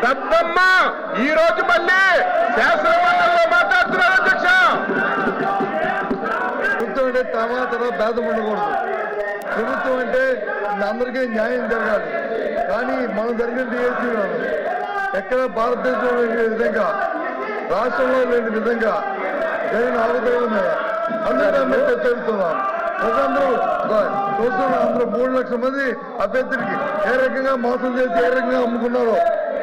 దద్దమ్మ ఈ రోజు మళ్ళీ శాసనమండలిలో మాట్లాడుతున్నారు అధ్యక్ష. ప్రభుత్వం అంటే తర్వాత భేదం ఉండకూడదు. ప్రభుత్వం అంటే అందరికీ న్యాయం జరగాలి. కానీ మనం జరిగిన డిఎస్సీ ఎక్కడ భారతదేశంలో లేని విధంగా, రాష్ట్రంలో లేని విధంగా జరిగిన అవతల మీద అందరూ చర్చిస్తున్నాం. ప్రజలందరూ చూస్తున్న అందరూ 3 లక్షల మంది అభ్యర్థులకి ఏ రకంగా మోసం చేసి ఏ రకంగా అమ్ముకున్నారో,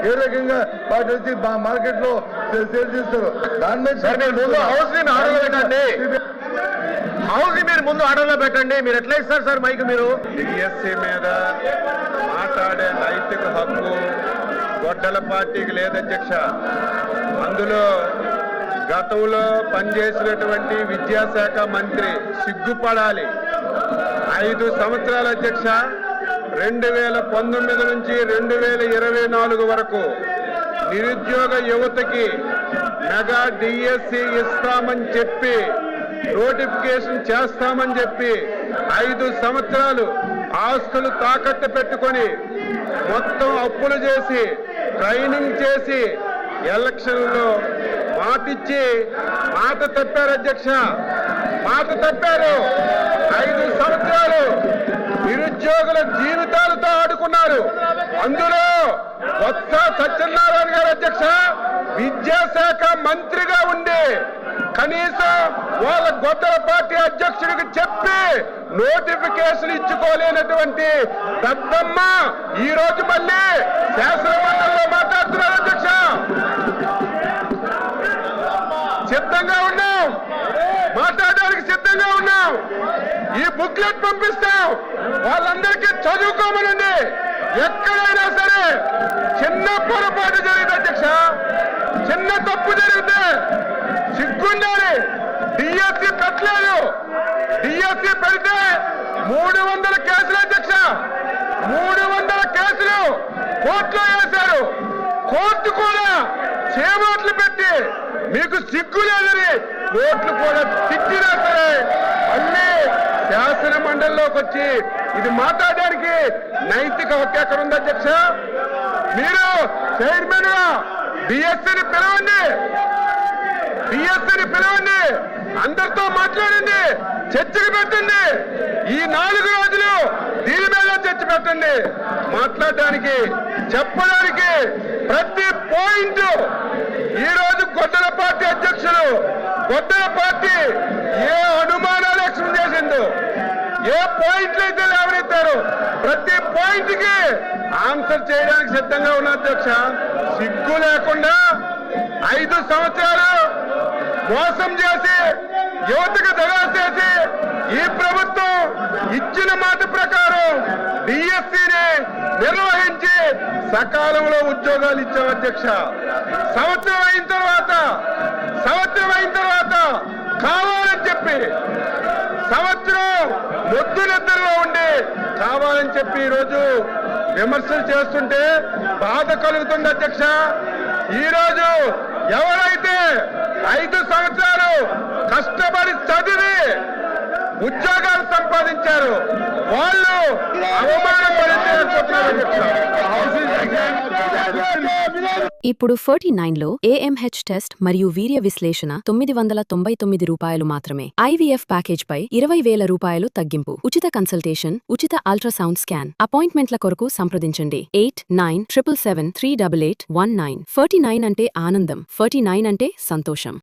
ఏ రకంగా వాటి వచ్చి మార్కెట్ లో సేల్ చేస్తారు. దాని మీద హౌస్ మీరు ముందు ఆర్డర్లో పెట్టండి. మీరు ఎట్లా ఇస్తారు సార్ మైక్? మీరు డిఎస్సీ మీద మాట్లాడే నైతిక హక్కు గొడ్డల పార్టీకి లేదు అధ్యక్ష. అందులో గతంలో పనిచేసినటువంటి విద్యాశాఖ మంత్రి సిగ్గుపడాలి. 5 సంవత్సరాల అధ్యక్ష, 2019 నుంచి 2024 వరకు నిరుద్యోగ యువతకి మెగా డిఎస్సి ఇస్తామని చెప్పి, నోటిఫికేషన్ చేస్తామని చెప్పి 5 సంవత్సరాలు ఆస్తులు తాకట్టు పెట్టుకొని మొత్తం అప్పులు చేసి ట్రైనింగ్ చేసి ఎలక్షన్లో మాటిచ్చి మాట తప్పారు అధ్యక్ష. మాట తప్పారు. 5 సంవత్సరాలు నిరుద్యోగుల జీవితాలతో ఆడుకున్నారు. అందులో బొత్స సత్యనారాయణ గారు అధ్యక్ష విద్యాశాఖ మంత్రిగా ఉండి కనీసం వాళ్ళ గొడ్డల పార్టీ అధ్యక్షుడికి చెప్పి నోటిఫికేషన్ ఇచ్చుకోలేనటువంటి దద్దమ్మ ఈ రోజు మళ్ళీ శాసనమండలిలో మాట్లాడుతున్నారు అధ్యక్ష. సిద్ధంగా ఉన్నాం, మాట్లాడడానికి సిద్ధంగా ఉన్నాం. ఈ బుక్లెట్ పంపిస్తాం, వాళ్ళందరికీ చదువుకోమనండి. ఎక్కడైనా సరే చిన్న పొరపాటు జరిగింది అధ్యక్ష, చిన్న తప్పు జరిగితే సిగ్గుండాలి. డిఎస్సీ పెట్టలేదు. డిఎస్సీ పెడితే 300 కేసులు అధ్యక్ష, 300 కేసులు కోర్టులో వేశారు. కోర్టు కూడా చేమాట్లు పెట్టి మీకు సిగ్గు లేదని కోర్టులు కూడా తిట్టినా సరే మళ్ళీ శాసన మండలిలోకి వచ్చి ఇది మాట్లాడడానికి నైతిక హక్కు ఎక్కడ ఉంది అధ్యక్ష? మీరు చైర్మన్ గా డిఎస్సీని పిలవండి, డిఎస్సీని పిలవండి, అందరితో మాట్లాడండి, చర్చకు పెట్టండి. ఈ 4 రోజులు దీని మీద చర్చ పెట్టండి. మాట్లాడడానికి చెప్పడానికి ప్రతి పాయింట్ ఈ రోజు గొడ్డల పార్టీ అధ్యక్షులు, గొడ్డల పార్టీ ఏ అనుమానాలు ఎక్స్ప్రెస్ చేసిందో, ఏ పాయింట్లు అయితే లేవనెత్తారో ప్రతి పాయింట్ కి ఆన్సర్ చేయడానికి సిద్ధంగా ఉన్న అధ్యక్ష. సిగ్గు లేకుండా 5 సంవత్సరాలు మోసం చేసి యువతకు దగా చేసి ఈ ప్రభుత్వం ఇచ్చిన మాట ప్రకారం డిఎస్సీని నిర్వహించి సకాలంలో ఉద్యోగాలు ఇచ్చాం అధ్యక్ష. సంవత్సరం అయిన తర్వాత కావాలని చెప్పి సంవత్సరం మొద్దు నిద్రలో ఉండి కావాలని చెప్పి ఈరోజు విమర్శలు చేస్తుంటే బాధ కలుగుతుంది అధ్యక్ష. ఈరోజు ఎవరైతే 5 సంవత్సరాలు కష్టపడి చదివి ఉద్యోగాలు సంపాదించారు వాళ్ళు అవమానపడితే ఇప్పుడు 49లో AMH టెస్ట్ మరియు వీర్య విశ్లేషణ 999 రూపాయలు మాత్రమే. IVF ప్యాకేజ్ పై 20,000 రూపాయలు తగ్గింపు. ఉచిత కన్సల్టేషన్, ఉచిత అల్ట్రాసౌండ్ స్కాన్. అపాయింట్మెంట్ల కొరకు సంప్రదించండి 8977738819. 49 అంటే ఆనందం, 49 అంటే సంతోషం.